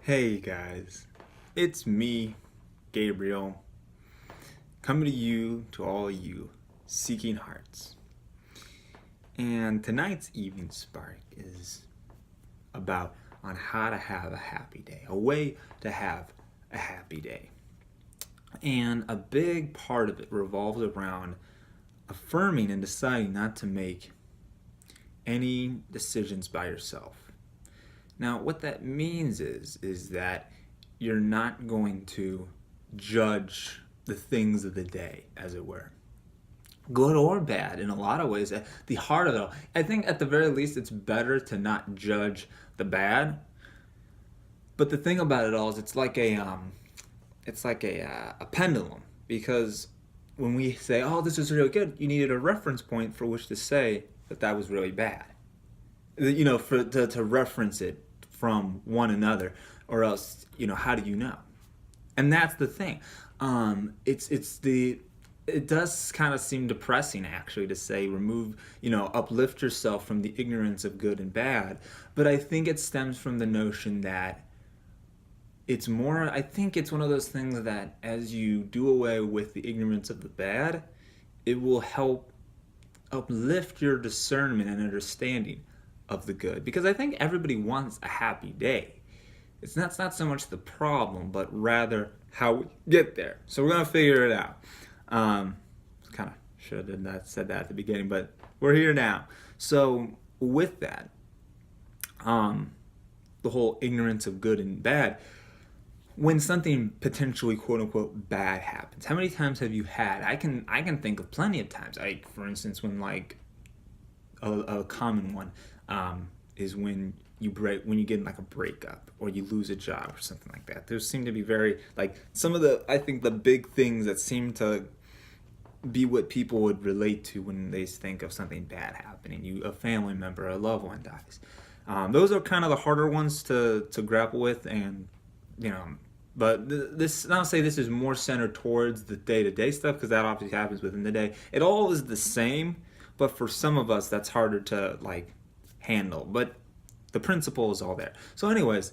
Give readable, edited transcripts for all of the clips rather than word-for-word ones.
Hey guys, it's me, Gabriel, coming to you, to all you seeking hearts. And tonight's evening spark is about on how to have a happy day, a way to have a happy day. And a big part of it revolves around affirming and deciding not to make any decisions by yourself. Now, what that means is that you're not going to judge the things of the day, as it were, good or bad. In a lot of ways, at the heart of it all, I think at the very least, it's better to not judge the bad. But the thing about it all is, it's like a pendulum, because when we say, "Oh, this is really good," you needed a reference point for which to say that that was really bad. For to reference it from one another, or else, how do you know? And that's the thing. It does kind of seem depressing, actually, to say remove, uplift yourself from the ignorance of good and bad. But I think it stems from the notion that I think it's one of those things that as you do away with the ignorance of the bad, it will help uplift your discernment and understanding of the good. Because I think everybody wants a happy day. It's not so much the problem, but rather how we get there. So we're gonna figure it out. Kind of should have said that at the beginning, but we're here now. So with that, the whole ignorance of good and bad, when something potentially quote unquote bad happens, how many times have you had? I can think of plenty of times. Like, for instance, when like a common one is when you get like a breakup or you lose a job or something like that. There seem to be very like some of the I think the big things that seem to be what people would relate to when they think of something bad happening. A family member, a loved one dies. Those are kind of the harder ones to grapple with, and you know. But this, I'll say this is more centered towards the day-to-day stuff, because that obviously happens within the day. It all is the same, but for some of us, that's harder to like handle. But the principle is all there. So, anyways,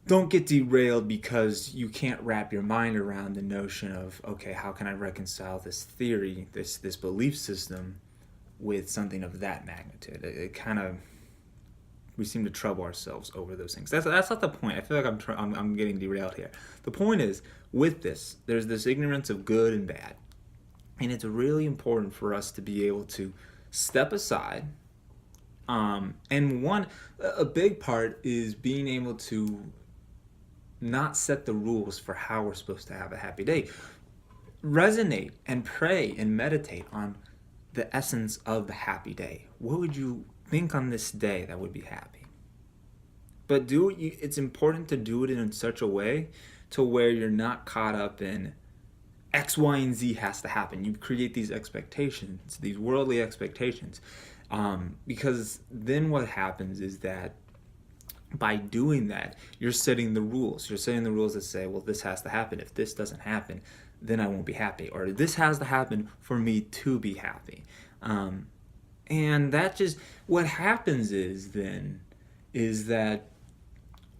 don't get derailed because you can't wrap your mind around the notion of, okay, how can I reconcile this theory, this belief system, with something of that magnitude? It kind of, we seem to trouble ourselves over those things. That's not the point. I feel like I'm getting derailed here. The point is, with this, there's this ignorance of good and bad, and it's really important for us to be able to step aside. And a big part is being able to not set the rules for how we're supposed to have a happy day. Resonate and pray and meditate on the essence of the happy day. What would you think on this day that would be happy? But it's important to do it in such a way to where you're not caught up in X, Y, and Z has to happen. You create these expectations, these worldly expectations. Because then what happens is that by doing that, you're setting the rules. You're setting the rules that say, well, this has to happen. If this doesn't happen, then I won't be happy. Or this has to happen for me to be happy. And that just, what happens is that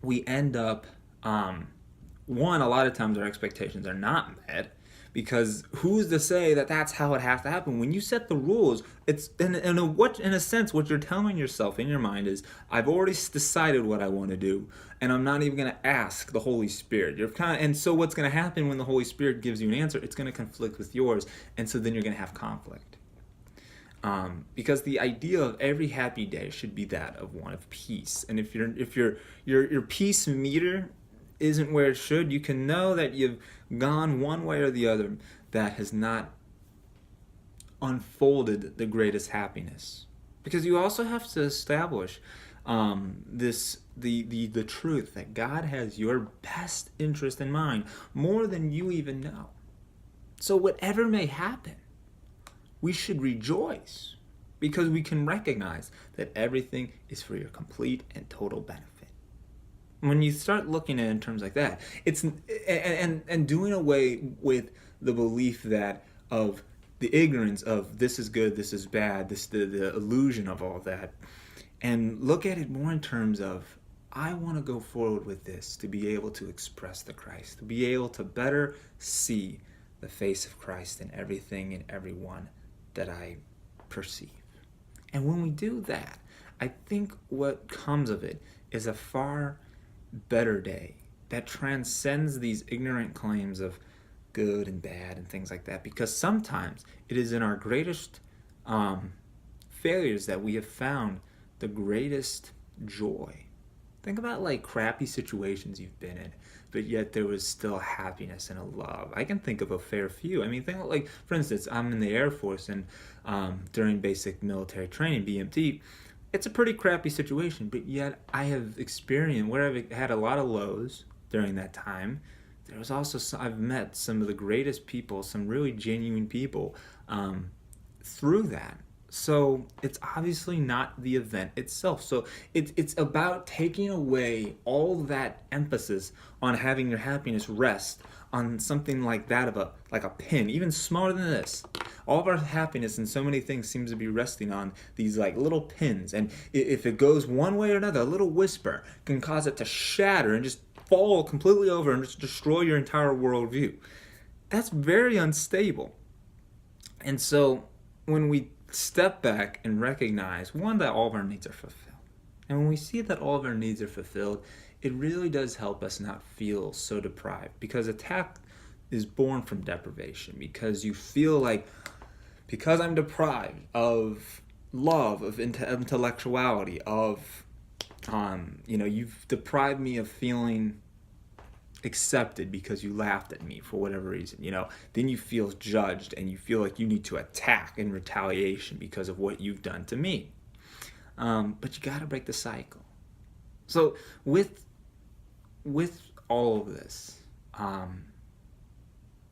we end up, one, a lot of times our expectations are not met, because who's to say that that's how it has to happen? When you set the rules, it's in a sense what you're telling yourself in your mind is, I've already decided what I want to do, and I'm not even going to ask the Holy Spirit. And so what's going to happen when the Holy Spirit gives you an answer? It's going to conflict with yours, and so then you're going to have conflict. Because the idea of every happy day should be that of one of peace. And if your peace meter isn't where it should, you can know that you've gone one way or the other that has not unfolded the greatest happiness. Because you also have to establish the truth that God has your best interest in mind more than you even know. So whatever may happen, we should rejoice, because we can recognize that everything is for your complete and total benefit. When you start looking at it in terms like that, it's and doing away with the belief that of the ignorance of this is good, this is bad, the illusion of all that, and look at it more in terms of I want to go forward with this to be able to express the Christ, to be able to better see the face of Christ in everything and everyone that I perceive. And when we do that, I think what comes of it is a far better day that transcends these ignorant claims of good and bad and things like that, because sometimes it is in our greatest failures that we have found the greatest joy. Think about like crappy situations you've been in, but yet there was still happiness and a love. I can think of a fair few. I mean, think of, like, for instance, I'm in the Air Force, and during basic military training, BMT, it's a pretty crappy situation, but yet I have experienced, where I've had a lot of lows during that time, there was also, I've met some of the greatest people, some really genuine people through that. So it's obviously not the event itself. So it's about taking away all that emphasis on having your happiness rest on something like that, of a pin, even smaller than this. All of our happiness in so many things seems to be resting on these like little pins, and if it goes one way or another, a little whisper can cause it to shatter and just fall completely over and just destroy your entire worldview. That's very unstable. And so when we step back and recognize, one, that all of our needs are fulfilled, and when we see that all of our needs are fulfilled, it really does help us not feel so deprived, because attack is born from deprivation, because you feel like, because I'm deprived of love, of intellectuality, of you've deprived me of feeling accepted because you laughed at me for whatever reason, then you feel judged, and you feel like you need to attack in retaliation because of what you've done to me. But you got to break the cycle. So with all of this,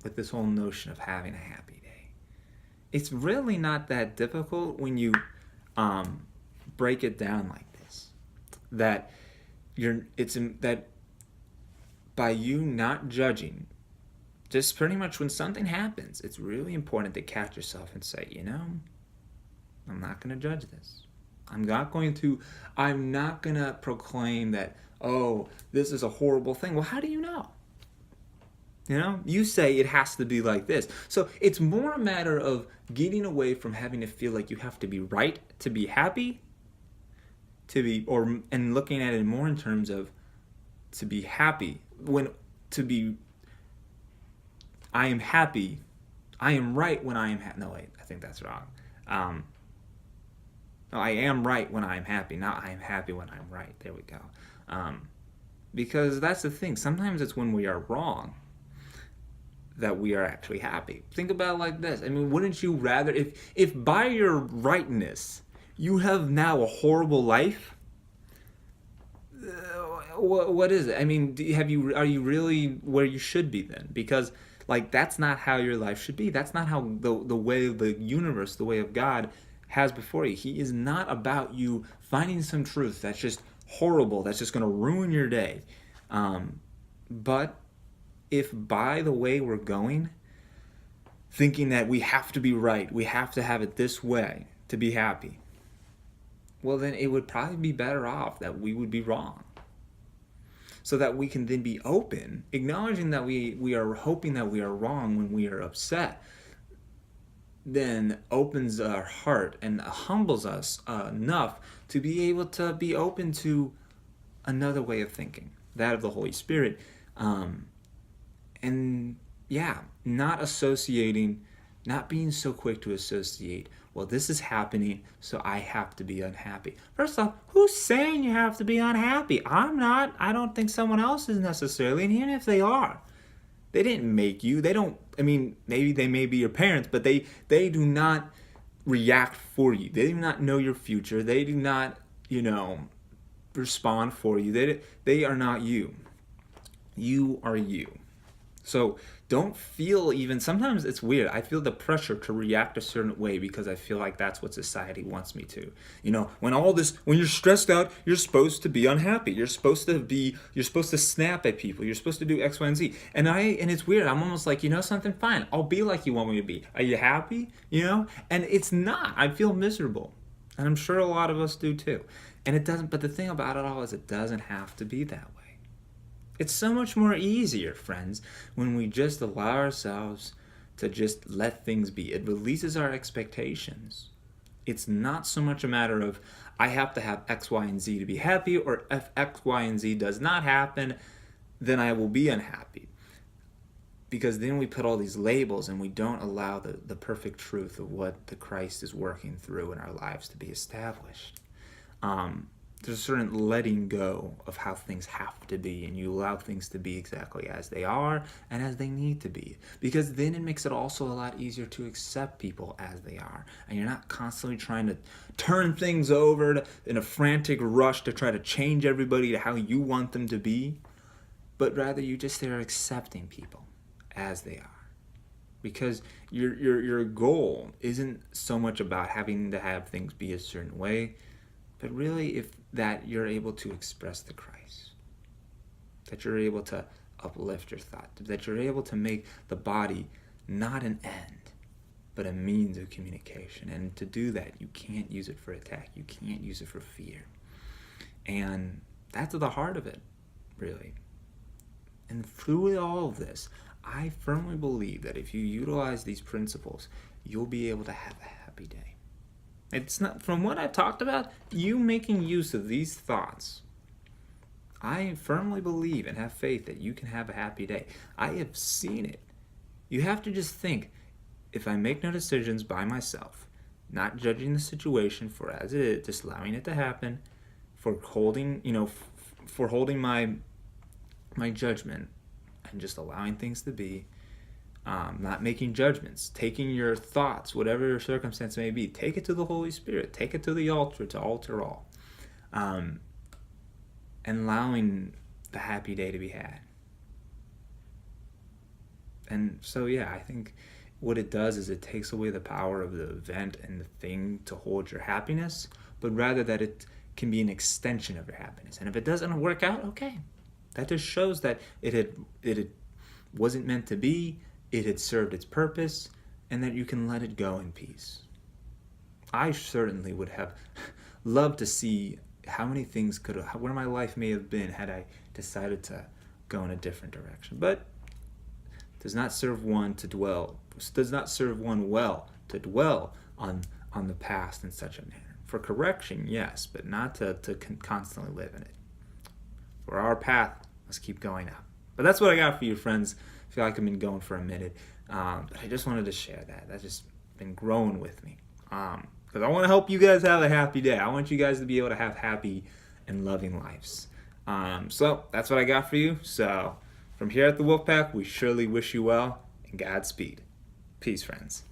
with this whole notion of having a happy day, it's really not that difficult when you break it down like this. That by you not judging, just pretty much when something happens, it's really important to catch yourself and say, I'm not going to judge this. I'm not going to proclaim that, oh, this is a horrible thing. Well, how do you know? You say it has to be like this. So it's more a matter of getting away from having to feel like you have to be right to be happy, and looking at it more in terms of to be happy. I am happy. I am right when I am happy. No, wait, I think that's wrong. No, I am right when I am happy, not I am happy when I'm right. There we go. Because that's the thing. Sometimes it's when we are wrong that we are actually happy. Think about it like this. I mean, wouldn't you rather, if by your rightness you have now a horrible life, what is it? I mean, are you really where you should be then? Because that's not how your life should be. That's not how the way of the universe, the way of God has before you. He is not about you finding some truth that's just horrible, that's just going to ruin your day. But if by the way we're going, thinking that we have to be right, we have to have it this way to be happy, well, then it would probably be better off that we would be wrong. So that we can then be open, acknowledging that we are hoping that we are wrong when we are upset, then opens our heart and humbles us enough to be able to be open to another way of thinking, that of the Holy Spirit. Not being so quick to associate, well, this is happening, so I have to be unhappy. First off, who's saying you have to be unhappy? I'm not. I don't think someone else is necessarily, and even if they are, they didn't make you. They don't, maybe they may be your parents, but they do not react for you. They do not know your future. They do not, respond for you. They are not you. You are you. So don't feel sometimes it's weird. I feel the pressure to react a certain way because I feel like that's what society wants me to. When you're stressed out, you're supposed to be unhappy. You're supposed to snap at people. You're supposed to do X, Y, and Z. And it's weird. I'm almost like, something, fine. I'll be like you want me to be. Are you happy? And it's not. I feel miserable. And I'm sure a lot of us do too. And it doesn't, but the thing about it all is it doesn't have to be that way. It's so much more easier, friends, when we just allow ourselves to just let things be. It releases our expectations. It's not so much a matter of, I have to have X, Y, and Z to be happy, or if X, Y, and Z does not happen, then I will be unhappy. Because then we put all these labels and we don't allow the perfect truth of what the Christ is working through in our lives to be established. There's a certain letting go of how things have to be, and you allow things to be exactly as they are and as they need to be, because then it makes it also a lot easier to accept people as they are, and you're not constantly trying to turn things over in a frantic rush to try to change everybody to how you want them to be, but rather you just are accepting people as they are. Because your goal isn't so much about having to have things be a certain way, but really if that you're able to express the Christ, that you're able to uplift your thought, that you're able to make the body not an end, but a means of communication. And to do that, you can't use it for attack. You can't use it for fear. And that's at the heart of it, really. And through all of this, I firmly believe that if you utilize these principles, you'll be able to have a happy day. It's not, from what I've talked about, you making use of these thoughts, I firmly believe and have faith that you can have a happy day. I have seen it. You have to just think, if I make no decisions by myself, not judging the situation for as it is, just allowing it to happen, for holding, for holding my judgment and just allowing things to be, not making judgments, taking your thoughts, whatever your circumstance may be, take it to the Holy Spirit, take it to the altar to alter all, and allowing the happy day to be had. And so, yeah, I think what it does is it takes away the power of the event and the thing to hold your happiness, but rather that it can be an extension of your happiness. And if it doesn't work out, okay. That just shows that it wasn't meant to be, it had served its purpose, and that you can let it go in peace. I certainly would have loved to see how many things where my life may have been had I decided to go in a different direction. But it does not serve one well to dwell on the past in such a manner. For correction, yes, but not to constantly live in it. For our path must keep going up. But that's what I got for you, friends. I feel like I've been going for a minute, but I just wanted to share that. That's just been growing with me, because I want to help you guys have a happy day. I want you guys to be able to have happy and loving lives. So that's what I got for you. So from here at the Wolfpack, we surely wish you well and Godspeed. Peace, friends.